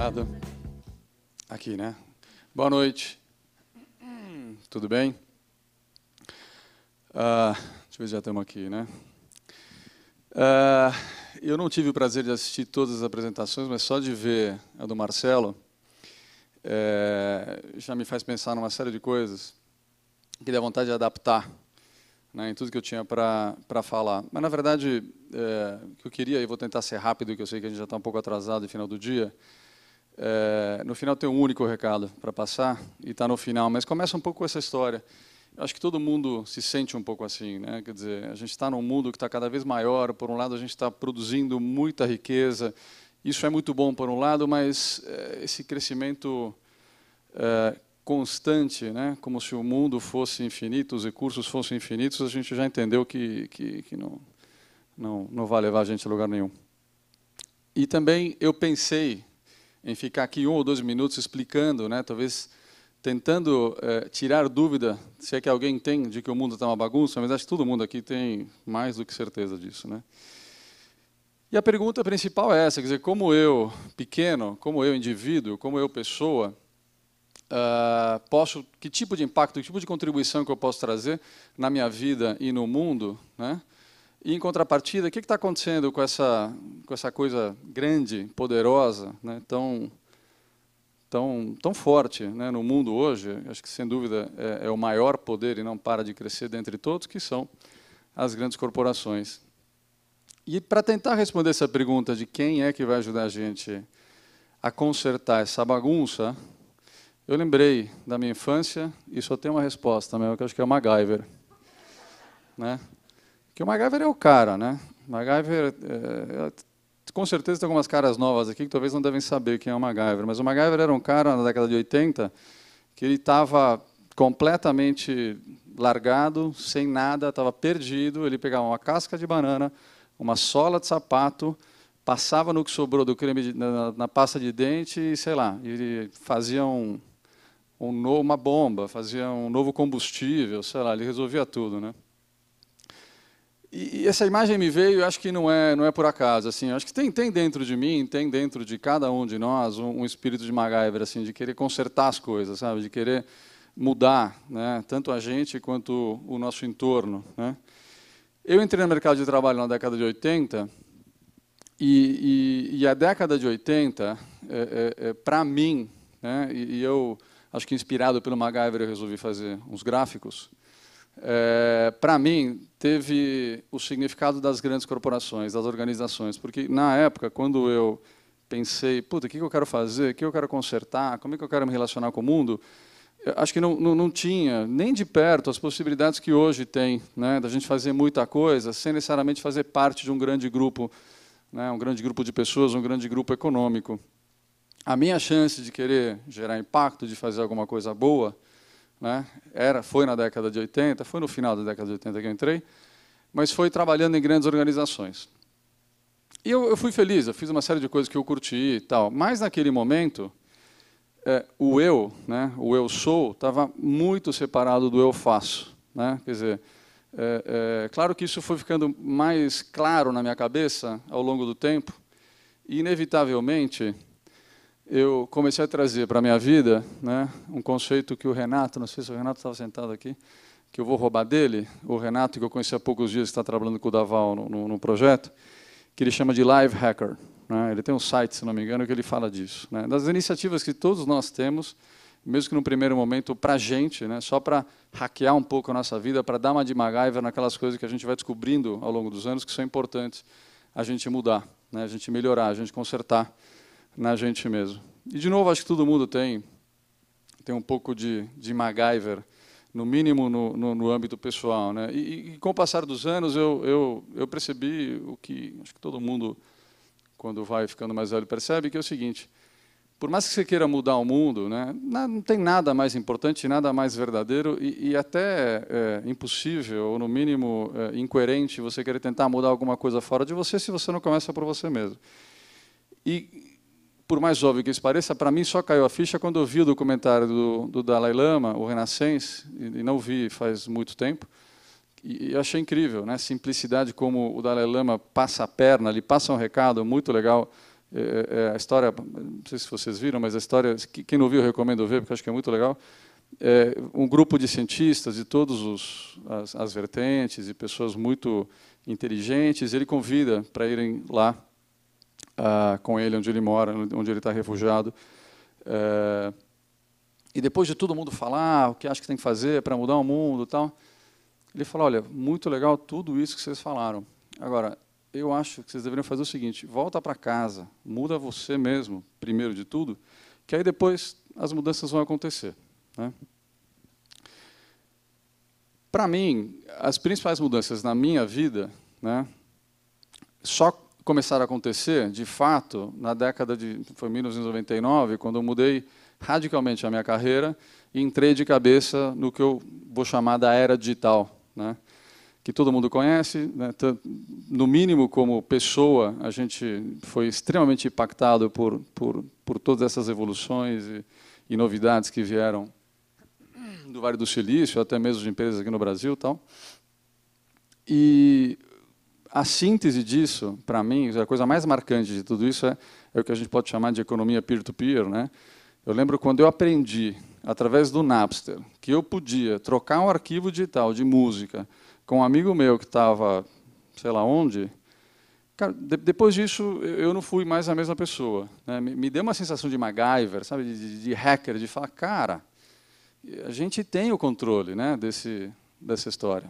Obrigado. Aqui, né? Boa noite. Tudo bem? Deixa eu ver se já estamos aqui, né? Eu não tive o prazer de assistir todas as apresentações, mas só de ver a do Marcelo já me faz pensar numa série de coisas que dá vontade de adaptar, né, em tudo que eu tinha para falar. Mas, na verdade, o que eu queria, e vou tentar ser rápido, que eu sei que a gente já está um pouco atrasado no final do dia, no final tem um único recado para passar, e está no final, mas começa um pouco com essa história. Eu acho que todo mundo se sente um pouco assim, né? Quer dizer, a gente está num mundo que está cada vez maior, por um lado a gente está produzindo muita riqueza, isso é muito bom por um lado, mas esse crescimento constante, né? Como se o mundo fosse infinito, os recursos fossem infinitos, a gente já entendeu que não vai levar a gente a lugar nenhum. E também eu pensei em ficar aqui 1 ou 2 minutos explicando, né? Talvez tentando tirar dúvida, se é que alguém tem, de que o mundo está uma bagunça, mas acho que todo mundo aqui tem mais do que certeza disso, né? E a pergunta principal é essa, quer dizer, como eu, pequeno, como eu, indivíduo, como eu, pessoa, que tipo de impacto, que tipo de contribuição que eu posso trazer na minha vida e no mundo, né? E, em contrapartida, o que está acontecendo com essa coisa grande, poderosa, né? tão forte, né, no mundo hoje? Acho que, sem dúvida, é o maior poder e não para de crescer dentre todos, que são as grandes corporações. E, para tentar responder essa pergunta de quem é que vai ajudar a gente a consertar essa bagunça, eu lembrei da minha infância e só tem uma resposta, que eu acho que é o MacGyver, né? Que o MacGyver é o cara, né? MacGyver, com certeza tem algumas caras novas aqui que talvez não devem saber quem é o MacGyver, mas o MacGyver era um cara na década de 80 que ele estava completamente largado, sem nada, estava perdido. Ele pegava uma casca de banana, uma sola de sapato, passava no que sobrou do creme na pasta de dente e, sei lá, ele fazia uma bomba, fazia um novo combustível, sei lá, ele resolvia tudo, né? E essa imagem me veio, eu acho que não é por acaso, assim, eu acho que tem dentro de mim, tem dentro de cada um de nós um espírito de MacGyver, assim, de querer consertar as coisas, sabe, de querer mudar, né, tanto a gente quanto o nosso entorno, né. Eu entrei no mercado de trabalho na década de 80 e a década de 80, para mim, né, e eu acho que inspirado pelo MacGyver eu resolvi fazer uns gráficos. Para mim, teve o significado das grandes corporações, das organizações, porque, na época, quando eu pensei, puta, o que eu quero fazer, o que eu quero consertar, como é que eu quero me relacionar com o mundo, eu acho que não tinha, nem de perto, as possibilidades que hoje tem, né, da gente fazer muita coisa, sem necessariamente fazer parte de um grande grupo, né, um grande grupo de pessoas, um grande grupo econômico. A minha chance de querer gerar impacto, de fazer alguma coisa boa, né, foi na década de 80, foi no final da década de 80 que eu entrei, mas foi trabalhando em grandes organizações. E eu fui feliz, eu fiz uma série de coisas que eu curti e tal, mas naquele momento, o eu sou, estava muito separado do eu faço, né? Quer dizer, claro que isso foi ficando mais claro na minha cabeça ao longo do tempo, e, inevitavelmente, eu comecei a trazer para a minha vida, né, um conceito que o Renato, não sei se o Renato estava sentado aqui, que eu vou roubar dele, o Renato, que eu conheci há poucos dias, que está trabalhando com o Daval no projeto, que ele chama de Live Hacker, né? Ele tem um site, se não me engano, que ele fala disso, né, das iniciativas que todos nós temos, mesmo que no primeiro momento para a gente, né, só para hackear um pouco a nossa vida, para dar uma de MacGyver naquelas coisas que a gente vai descobrindo ao longo dos anos que são importantes a gente mudar, né, a gente melhorar, a gente consertar na gente mesmo. E, de novo, acho que todo mundo tem um pouco de MacGyver, no mínimo no âmbito pessoal, né? E com o passar dos anos, eu percebi o que acho que todo mundo, quando vai ficando mais velho, percebe, que é o seguinte: por mais que você queira mudar o mundo, né, não tem nada mais importante, nada mais verdadeiro e até impossível, ou no mínimo incoerente, você querer tentar mudar alguma coisa fora de você se você não começa por você mesmo. E, por mais óbvio que isso pareça, para mim só caiu a ficha quando eu vi o documentário do Dalai Lama, o Renascença, e não vi faz muito tempo, e achei incrível, né, a simplicidade como o Dalai Lama passa a perna, ele passa um recado muito legal A história, não sei se vocês viram, mas a história, quem não viu, eu recomendo ver, porque acho que é muito legal. Um grupo de cientistas de todas as vertentes e pessoas muito inteligentes, ele convida para irem lá com ele, onde ele mora, onde ele está refugiado. E depois de todo mundo falar o que acha que tem que fazer para mudar o mundo e tal, ele falou, olha, muito legal tudo isso que vocês falaram. Agora, eu acho que vocês deveriam fazer o seguinte, volta para casa, muda você mesmo, primeiro de tudo, que aí depois as mudanças vão acontecer. Né? Para mim, as principais mudanças na minha vida, né, só começaram a acontecer, de fato, na década de... Foi 1999, quando eu mudei radicalmente a minha carreira e entrei de cabeça no que eu vou chamar da era digital, né, que todo mundo conhece, né, no mínimo como pessoa, a gente foi extremamente impactado por todas essas evoluções e novidades que vieram do Vale do Silício, até mesmo de empresas aqui no Brasil, tal. E a síntese disso, para mim, a coisa mais marcante de tudo isso é o que a gente pode chamar de economia peer-to-peer, né? Eu lembro quando eu aprendi, através do Napster, que eu podia trocar um arquivo digital de música com um amigo meu que estava, sei lá onde. Cara, depois disso, eu não fui mais a mesma pessoa. Né? Me deu uma sensação de MacGyver, sabe, de hacker, de falar, cara, a gente tem o controle, né, dessa história.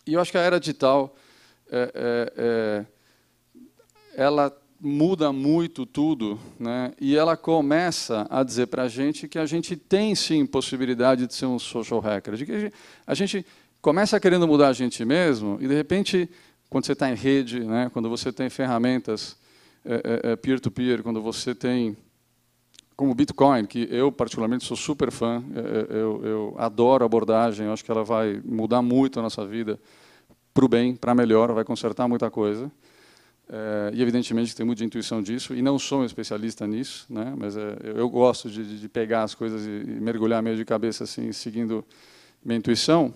E eu acho que a era digital, ela muda muito tudo, né, e ela começa a dizer para a gente que a gente tem, sim, possibilidade de ser um social hacker. De que a gente começa querendo mudar a gente mesmo, e, de repente, quando você está em rede, né, quando você tem ferramentas peer-to-peer, quando você tem, como o Bitcoin, que eu, particularmente, sou super fã, eu adoro a abordagem, eu acho que ela vai mudar muito a nossa vida, para o bem, para melhor, vai consertar muita coisa. E, evidentemente, tem muita intuição disso, e não sou um especialista nisso, né, mas eu gosto de pegar as coisas e mergulhar meio de cabeça, assim, seguindo minha intuição.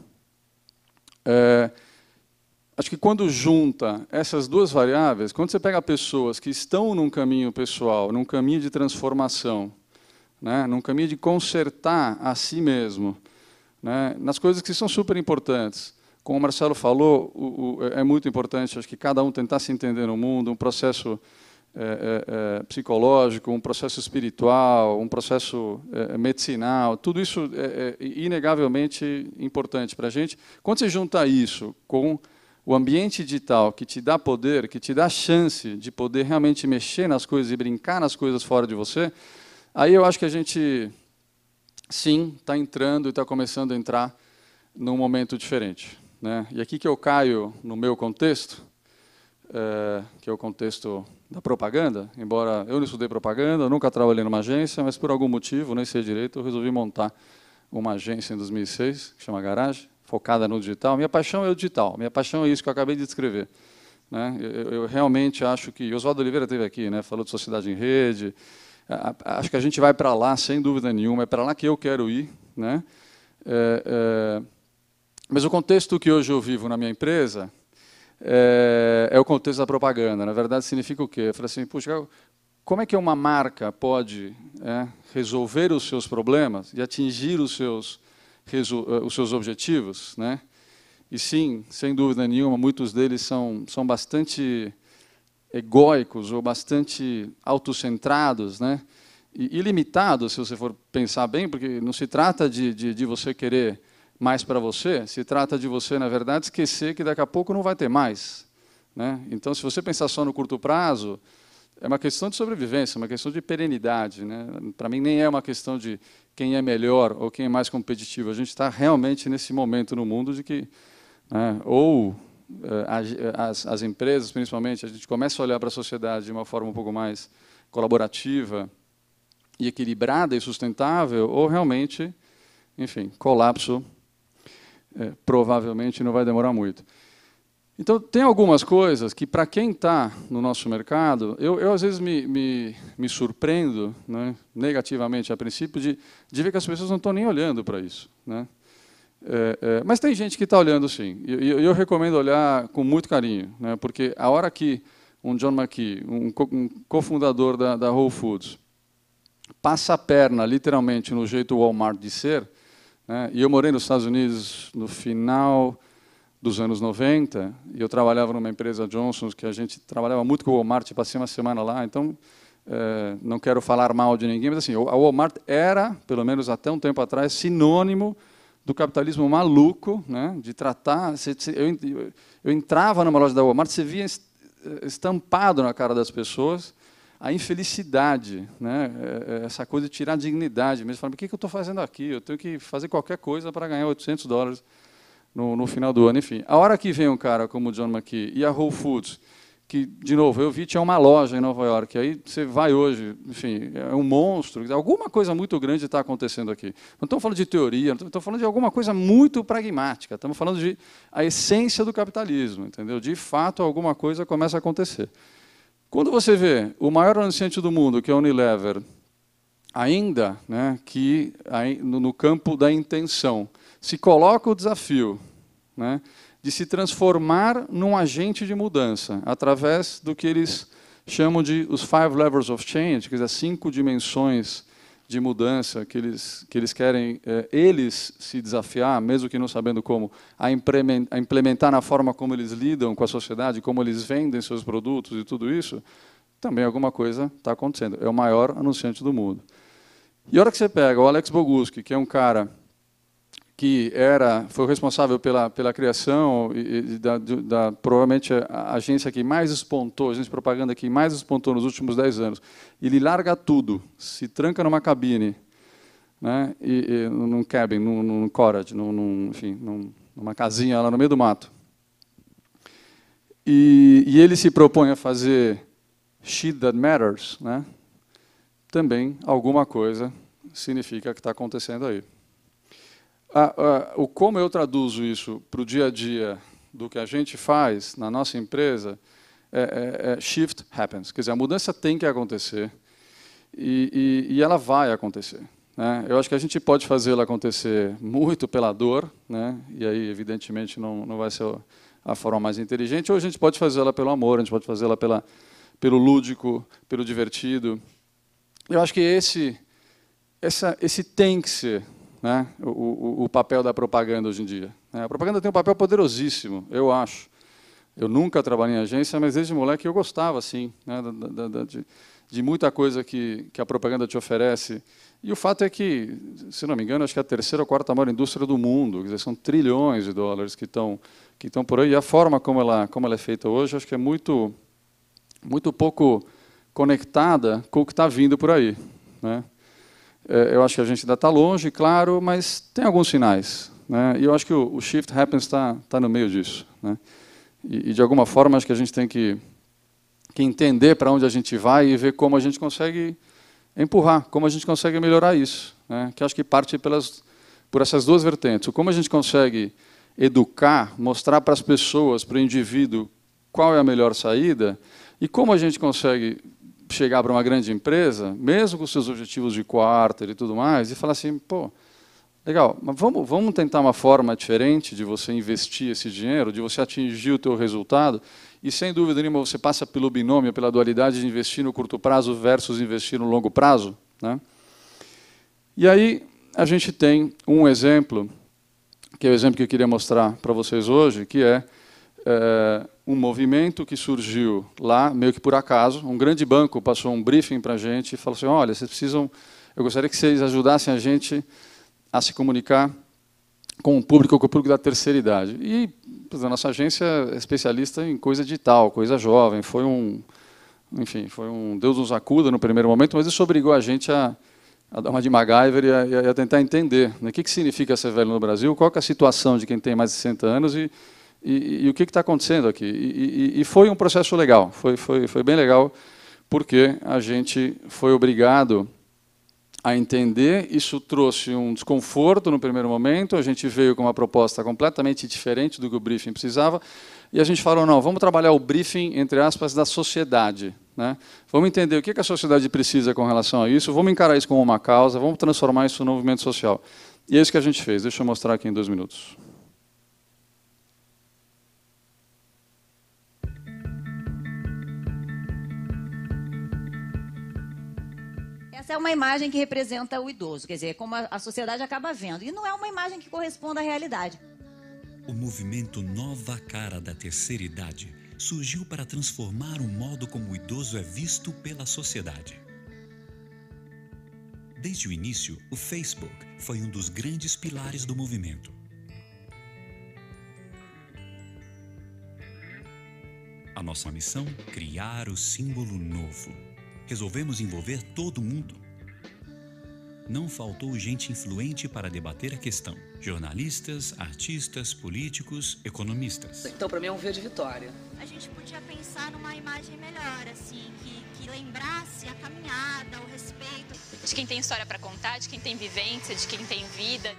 Acho que quando junta essas duas variáveis, quando você pega pessoas que estão num caminho pessoal, num caminho de transformação, né, num caminho de consertar a si mesmo, né, nas coisas que são super importantes, como o Marcelo falou, é muito importante, acho que cada um tentar se entender no mundo, um processo psicológico, um processo espiritual, um processo medicinal, tudo isso é inegavelmente importante para a gente. Quando você junta isso com o ambiente digital que te dá poder, que te dá chance de poder realmente mexer nas coisas e brincar nas coisas fora de você, aí eu acho que a gente, sim, está entrando e está começando a entrar num momento diferente. Né? E aqui que eu caio no meu contexto, que é o contexto da propaganda, embora eu não estudei propaganda, eu nunca trabalhei numa agência, mas por algum motivo, nem sei direito, eu resolvi montar uma agência em 2006, que chama Garage, focada no digital. Minha paixão é o digital, minha paixão é isso que eu acabei de descrever. Né? Eu realmente acho que... Oswaldo Oliveira esteve aqui, né? Falou de sociedade em rede. Acho que a gente vai para lá, sem dúvida nenhuma, é para lá que eu quero ir. Né? Mas o contexto que hoje eu vivo na minha empresa é o contexto da propaganda. Na verdade, significa o quê? Eu falei assim, puxa, como é que uma marca pode resolver os seus problemas e atingir os seus objetivos? Né? E sim, sem dúvida nenhuma, muitos deles são bastante egóicos ou bastante autocentrados, né? E ilimitados, se você for pensar bem, porque não se trata de você querer mais para você, se trata de você, na verdade, esquecer que daqui a pouco não vai ter mais. Né? Então, se você pensar só no curto prazo, é uma questão de sobrevivência, uma questão de perenidade. Né? Para mim, nem é uma questão de quem é melhor ou quem é mais competitivo. A gente está realmente nesse momento no mundo de que, né, ou as empresas, principalmente, a gente começa a olhar para a sociedade de uma forma um pouco mais colaborativa e equilibrada e sustentável, ou realmente, enfim, colapso provavelmente não vai demorar muito. Então, tem algumas coisas que, para quem está no nosso mercado, eu às vezes me surpreendo, né, negativamente a princípio, de ver que as pessoas não estão nem olhando para isso. Né? Mas tem gente que está olhando sim, e eu recomendo olhar com muito carinho, né, porque a hora que um John McKee, um cofundador da Whole Foods, passa a perna, literalmente, no jeito Walmart de ser, né? E eu morei nos Estados Unidos no final dos anos 90, e eu trabalhava numa empresa Johnson's, que a gente trabalhava muito com o Walmart, passei uma semana lá, então não quero falar mal de ninguém, mas assim, a Walmart era, pelo menos até um tempo atrás, sinônimo do capitalismo maluco, né? De tratar... Eu entrava numa loja da Walmart, você via estampado na cara das pessoas a infelicidade, né? Essa coisa de tirar a dignidade. Mesmo falando, o que eu estou fazendo aqui? Eu tenho que fazer qualquer coisa para ganhar $800 no final do ano. Enfim, a hora que vem um cara como o John McKee e a Whole Foods, que, de novo, eu vi, tinha uma loja em Nova York, aí você vai hoje, enfim, é um monstro, alguma coisa muito grande está acontecendo aqui. Não estamos falando de teoria, não estamos falando de alguma coisa muito pragmática, estamos falando de a essência do capitalismo, entendeu? De fato, alguma coisa começa a acontecer. Quando você vê o maior anunciante do mundo, que é a Unilever, ainda, né, que no campo da intenção, se coloca o desafio, né, de se transformar num agente de mudança, através do que eles chamam de os 5 levels of change, quer dizer, as 5 dimensões de mudança que eles querem, eles se desafiar, mesmo que não sabendo como, a implementar na forma como eles lidam com a sociedade, como eles vendem seus produtos e tudo isso, também alguma coisa está acontecendo. É o maior anunciante do mundo. E a hora que você pega o Alex Bogusky, que é um cara que foi o responsável pela criação provavelmente a agência que mais despontou, a agência de propaganda que mais despontou nos últimos 10 anos. Ele larga tudo, se tranca numa cabine, né, num cabin, num cottage, enfim, numa casinha lá no meio do mato. E ele se propõe a fazer shit that matters, né? Também alguma coisa significa que está acontecendo aí. Como eu traduzo isso para o dia a dia do que a gente faz na nossa empresa, shift happens. Quer dizer, a mudança tem que acontecer e ela vai acontecer, né? Eu acho que a gente pode fazê-la acontecer muito pela dor, né? E aí, evidentemente, não vai ser a forma mais inteligente, ou a gente pode fazê-la pelo amor, a gente pode fazê-la pelo lúdico, pelo divertido. Eu acho que esse tem que ser, né, o papel da propaganda hoje em dia. A propaganda tem um papel poderosíssimo, eu acho. Eu nunca trabalhei em agência, mas desde moleque eu gostava, assim, né, de muita coisa que a propaganda te oferece. E o fato é que, se não me engano, acho que é a 3ª ou 4ª maior indústria do mundo. Quer dizer, são trilhões de dólares que estão por aí. E a forma como ela é feita hoje, acho que é muito pouco conectada com o que está vindo por aí, né? Eu acho que a gente ainda está longe, claro, mas tem alguns sinais, né? E eu acho que o shift happens está no meio disso, né? E de alguma forma acho que a gente tem que entender para onde a gente vai e ver como a gente consegue empurrar, como a gente consegue melhorar isso, né? Que acho que parte por essas duas vertentes. Como a gente consegue educar, mostrar para as pessoas, para o indivíduo, qual é a melhor saída, e como a gente consegue chegar para uma grande empresa, mesmo com seus objetivos de quarter e tudo mais, e falar assim, pô, legal, mas vamos tentar uma forma diferente de você investir esse dinheiro, de você atingir o teu resultado, e sem dúvida nenhuma você passa pelo binômio, pela dualidade de investir no curto prazo versus investir no longo prazo, né? E aí a gente tem um exemplo, que é o exemplo que eu queria mostrar para vocês hoje, que é um movimento que surgiu lá, meio que por acaso. Um grande banco passou um briefing para a gente e falou assim, olha, vocês precisam, eu gostaria que vocês ajudassem a gente a se comunicar com o público da terceira idade. E a nossa agência é especialista em coisa digital, coisa jovem. Enfim, foi um Deus nos acuda no primeiro momento, mas isso obrigou a gente a dar uma de MacGyver e a tentar entender, né, o que significa ser velho no Brasil, qual que é a situação de quem tem mais de 60 anos e o que está acontecendo aqui. E foi um processo legal, foi bem legal, porque a gente foi obrigado a entender, isso trouxe um desconforto no primeiro momento, a gente veio com uma proposta completamente diferente do que o briefing precisava, e a gente falou, não, vamos trabalhar o briefing, entre aspas, da sociedade, né? Vamos entender o que a sociedade precisa com relação a isso, vamos encarar isso como uma causa, vamos transformar isso num movimento social. E é isso que a gente fez, deixa eu mostrar aqui em 2 minutos. Essa é uma imagem que representa o idoso, quer dizer, como a sociedade acaba vendo. E não é uma imagem que corresponde à realidade. O movimento Nova Cara da Terceira Idade surgiu para transformar o modo como o idoso é visto pela sociedade. Desde o início, o Facebook foi um dos grandes pilares do movimento. A nossa missão? Criar o símbolo novo. Resolvemos envolver todo mundo. Não faltou gente influente para debater a questão. Jornalistas, artistas, políticos, economistas. Então, para mim, é um V de vitória. A gente podia pensar numa imagem melhor, assim, que lembrasse a caminhada, o respeito. De quem tem história para contar, de quem tem vivência, de quem tem vida.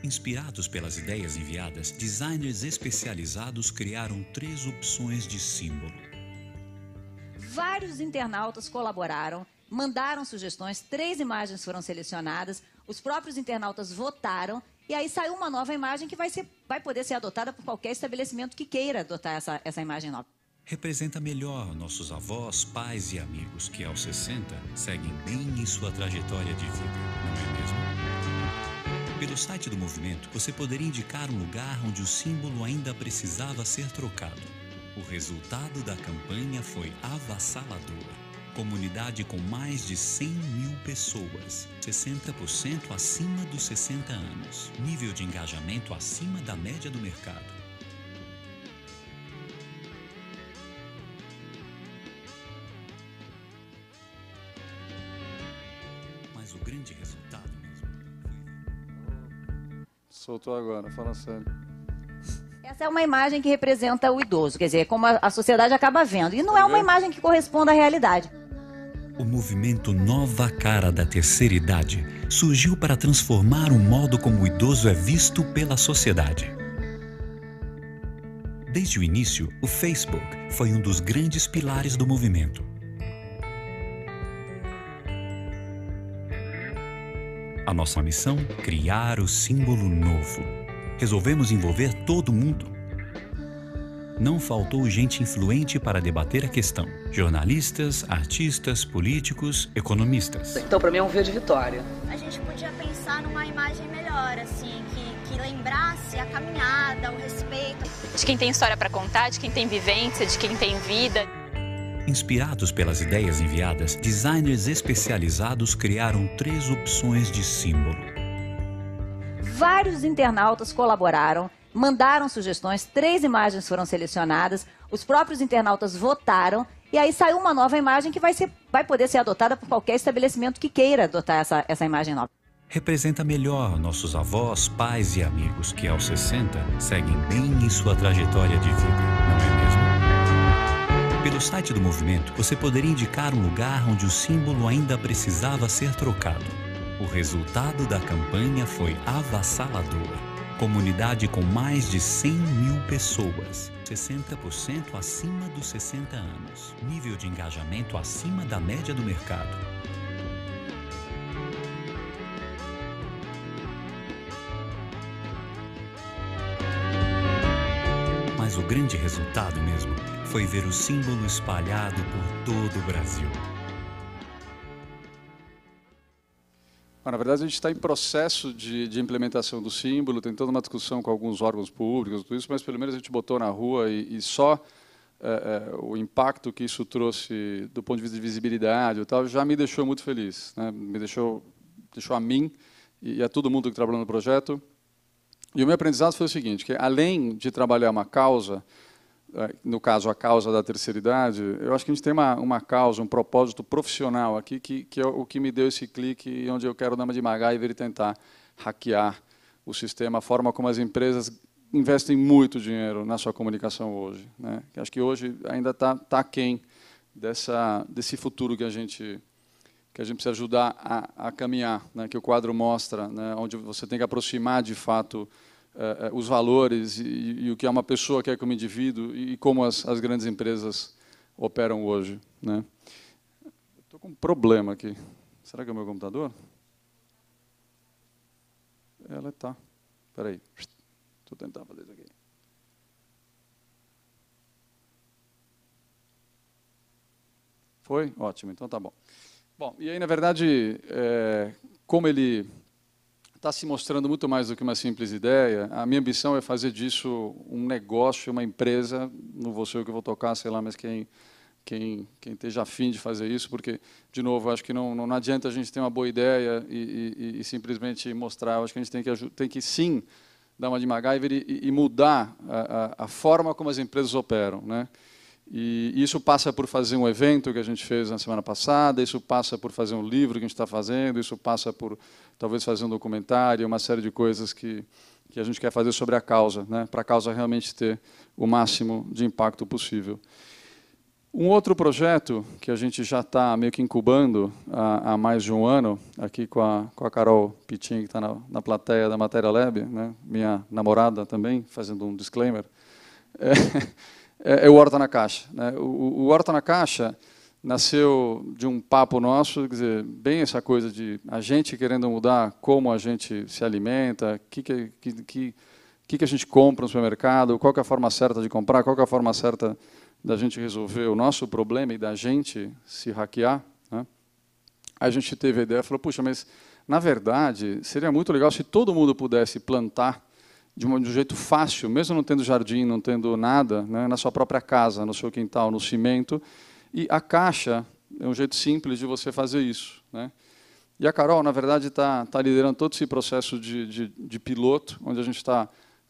Inspirados pelas ideias enviadas, designers especializados criaram 3 opções de símbolo. Vários internautas colaboraram, mandaram sugestões, 3 imagens foram selecionadas, os próprios internautas votaram, e aí saiu uma nova imagem que vai poder ser adotada por qualquer estabelecimento que queira adotar essa imagem nova. Representa melhor nossos avós, pais e amigos que, aos 60, seguem bem em sua trajetória de vida, não é mesmo? Pelo site do movimento, você poderia indicar um lugar onde o símbolo ainda precisava ser trocado. O resultado da campanha foi avassalador. Comunidade com mais de 100 mil pessoas, 60% acima dos 60 anos. Nível de engajamento acima da média do mercado. Mas o grande resultado mesmo foi... Soltou agora, fala sério. Essa é uma imagem que representa o idoso, quer dizer, como a sociedade acaba vendo. E não é uma imagem que corresponde à realidade. O movimento Nova Cara da Terceira Idade surgiu para transformar o modo como o idoso é visto pela sociedade. Desde o início, o Facebook foi um dos grandes pilares do movimento. A nossa missão? Criar o símbolo novo. Resolvemos envolver todo mundo. Não faltou gente influente para debater a questão. Jornalistas, artistas, políticos, economistas. Então, para mim, é um V de vitória. A gente podia pensar numa imagem melhor, assim, que lembrasse a caminhada, o respeito. De quem tem história para contar, de quem tem vivência, de quem tem vida. Inspirados pelas ideias enviadas, designers especializados criaram 3 opções de símbolo. Vários internautas colaboraram, mandaram sugestões, 3 imagens foram selecionadas, os próprios internautas votaram, e aí saiu uma nova imagem que vai poder ser adotada por qualquer estabelecimento que queira adotar essa imagem nova. Representa melhor nossos avós, pais e amigos que, aos 60, seguem bem em sua trajetória de vida, não é mesmo? Pelo site do movimento, você poderia indicar um lugar onde o símbolo ainda precisava ser trocado. O resultado da campanha foi avassalador. Comunidade com mais de 100 mil pessoas, 60% acima dos 60 anos. Nível de engajamento acima da média do mercado. Mas o grande resultado mesmo foi ver o símbolo espalhado por todo o Brasil. Na verdade, a gente está em processo de implementação do símbolo, tem toda uma discussão com alguns órgãos públicos, tudo isso, mas pelo menos a gente botou na rua e só o impacto que isso trouxe do ponto de vista de visibilidade e tal, já me deixou muito feliz, né? Deixou a mim e a todo mundo que trabalhou no projeto. E o meu aprendizado foi o seguinte, que além de trabalhar uma causa, no caso a causa da terceira idade, eu acho que a gente tem uma causa, um propósito profissional aqui, que é o que me deu esse clique, onde eu quero dar uma de MacGyver e tentar hackear o sistema, a forma como as empresas investem muito dinheiro na sua comunicação hoje, né? Acho que hoje ainda está aquém desse futuro que a gente precisa ajudar a caminhar, né? Que o quadro mostra, né? Onde você tem que aproximar de fato os valores e o que é uma pessoa quer como indivíduo e como as grandes empresas operam hoje, né? Estou com um problema aqui. Será que é o meu computador? Ela está. Espera aí. Deixa eu tentar fazer isso aqui. Foi? Ótimo, então tá bom. Bom, e aí, na verdade, como ele está se mostrando muito mais do que uma simples ideia, a minha ambição é fazer disso um negócio, uma empresa. Não vou ser eu que vou tocar, sei lá, mas quem esteja afim de fazer isso, porque, de novo, acho que não adianta a gente ter uma boa ideia e simplesmente mostrar. Acho que a gente tem que sim dar uma de MacGyver e mudar a forma como as empresas operam, né? E isso passa por fazer um evento que a gente fez na semana passada, isso passa por fazer um livro que a gente está fazendo, isso passa por talvez fazer um documentário, uma série de coisas que a gente quer fazer sobre a causa, né? Para a causa realmente ter o máximo de impacto possível. Um outro projeto que a gente já está meio que incubando há mais de um ano, aqui com a Carol Pitin, que está na plateia da Matéria Lab, né? Minha namorada também, fazendo um disclaimer, é o Horta na Caixa, né? O Horta na Caixa nasceu de um papo nosso, quer dizer, bem essa coisa de a gente querendo mudar como a gente se alimenta, o que a gente compra no supermercado, qual que é a forma certa de comprar, qual que é a forma certa da gente resolver o nosso problema e da gente se hackear, né? A gente teve a ideia, falou, puxa, mas na verdade seria muito legal se todo mundo pudesse plantar de um jeito fácil, mesmo não tendo jardim, não tendo nada, né, na sua própria casa, no seu quintal, no cimento. E a caixa é um jeito simples de você fazer isso, né? E a Carol, na verdade, está liderando todo esse processo de piloto, onde a gente está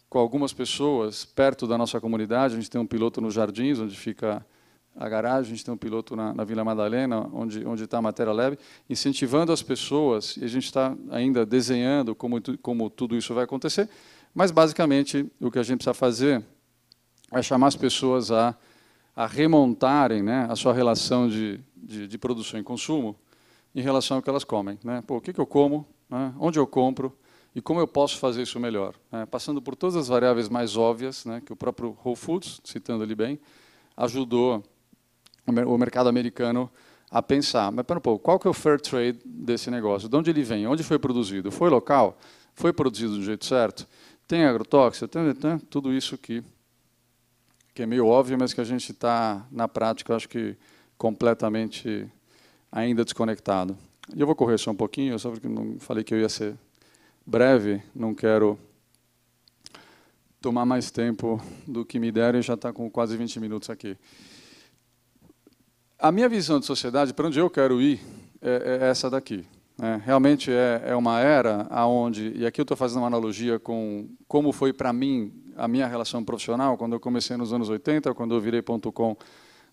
com algumas pessoas perto da nossa comunidade. A gente tem um piloto nos Jardins, onde fica a garagem, a gente tem um piloto na Vila Madalena, onde está a Matéria Lab, incentivando as pessoas, e a gente está ainda desenhando como tudo isso vai acontecer. Mas, basicamente, o que a gente precisa fazer é chamar as pessoas a remontarem, né, a sua relação de produção e consumo em relação ao que elas comem, né? Pô, o que eu como, né, onde eu compro e como eu posso fazer isso melhor, né? Passando por todas as variáveis mais óbvias, né, que o próprio Whole Foods, citando ali bem, ajudou o mercado americano a pensar. Mas, pera um pouco, qual que é o fair trade desse negócio? De onde ele vem? Onde foi produzido? Foi local? Foi produzido do jeito certo? Tem agrotóxico, tem tudo isso que é meio óbvio, mas que a gente está, na prática, acho que completamente ainda desconectado. E eu vou correr só um pouquinho, só porque não falei que eu ia ser breve, não quero tomar mais tempo do que me deram e já está com quase 20 minutos aqui. A minha visão de sociedade, para onde eu quero ir, é essa daqui. Realmente é uma era onde, e aqui eu estou fazendo uma analogia com como foi para mim a minha relação profissional, quando eu comecei nos anos 80, quando eu virei .com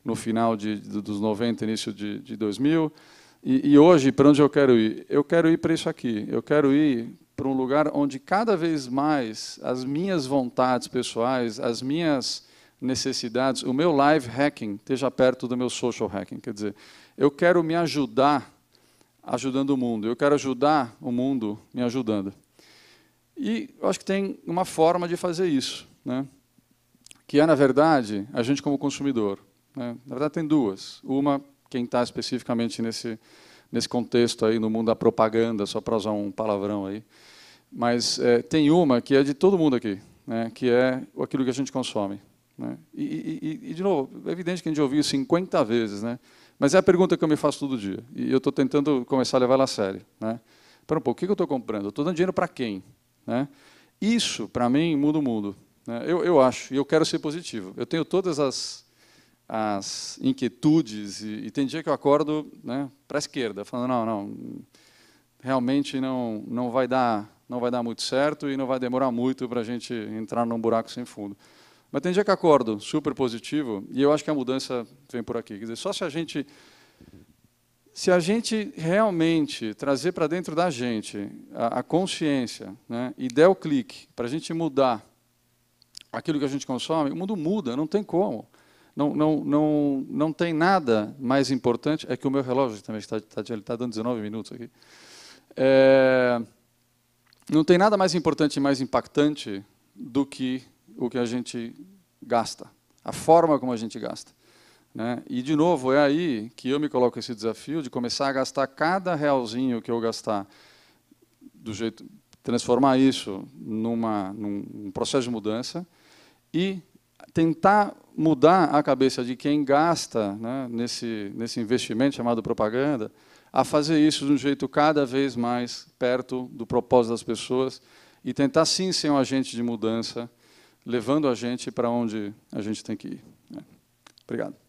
no final dos 90, início de 2000, e hoje, para onde eu quero ir? Eu quero ir para isso aqui, eu quero ir para um lugar onde cada vez mais as minhas vontades pessoais, as minhas necessidades, o meu live hacking esteja perto do meu social hacking, quer dizer, eu quero me ajudar ajudando o mundo. Eu quero ajudar o mundo me ajudando. E eu acho que tem uma forma de fazer isso, né? Que é, na verdade, a gente como consumidor, né? Na verdade, tem duas. Uma, quem está especificamente nesse contexto aí, no mundo da propaganda, só para usar um palavrão aí. Mas tem uma que é de todo mundo aqui, né? Que é aquilo que a gente consome, né? E, de novo, é evidente que a gente ouviu 50 vezes, né? Mas é a pergunta que eu me faço todo dia. E eu estou tentando começar a levar ela a sério, né? Espera um pouco, o que eu estou comprando? Eu estou dando dinheiro para quem, né? Isso, para mim, muda o mundo, né? Eu acho, e eu quero ser positivo. Eu tenho todas as inquietudes, e tem dia que eu acordo, né, para a esquerda, falando, não, realmente não vai dar muito certo e não vai demorar muito para a gente entrar num buraco sem fundo. Mas tem dia que acordo super positivo, e eu acho que a mudança vem por aqui. Quer dizer, só se a gente realmente trazer para dentro da gente a consciência, né, e der o clique para a gente mudar aquilo que a gente consome, o mundo muda, não tem como. Não tem nada mais importante. É que o meu relógio também está dando 19 minutos aqui. Não tem nada mais importante e mais impactante do que o que a gente gasta, a forma como a gente gasta, né? E, de novo, é aí que eu me coloco esse desafio de começar a gastar cada realzinho que eu gastar, transformar isso num processo de mudança e tentar mudar a cabeça de quem gasta, né, nesse investimento chamado propaganda, a fazer isso de um jeito cada vez mais perto do propósito das pessoas e tentar, sim, ser um agente de mudança, levando a gente para onde a gente tem que ir. Obrigado.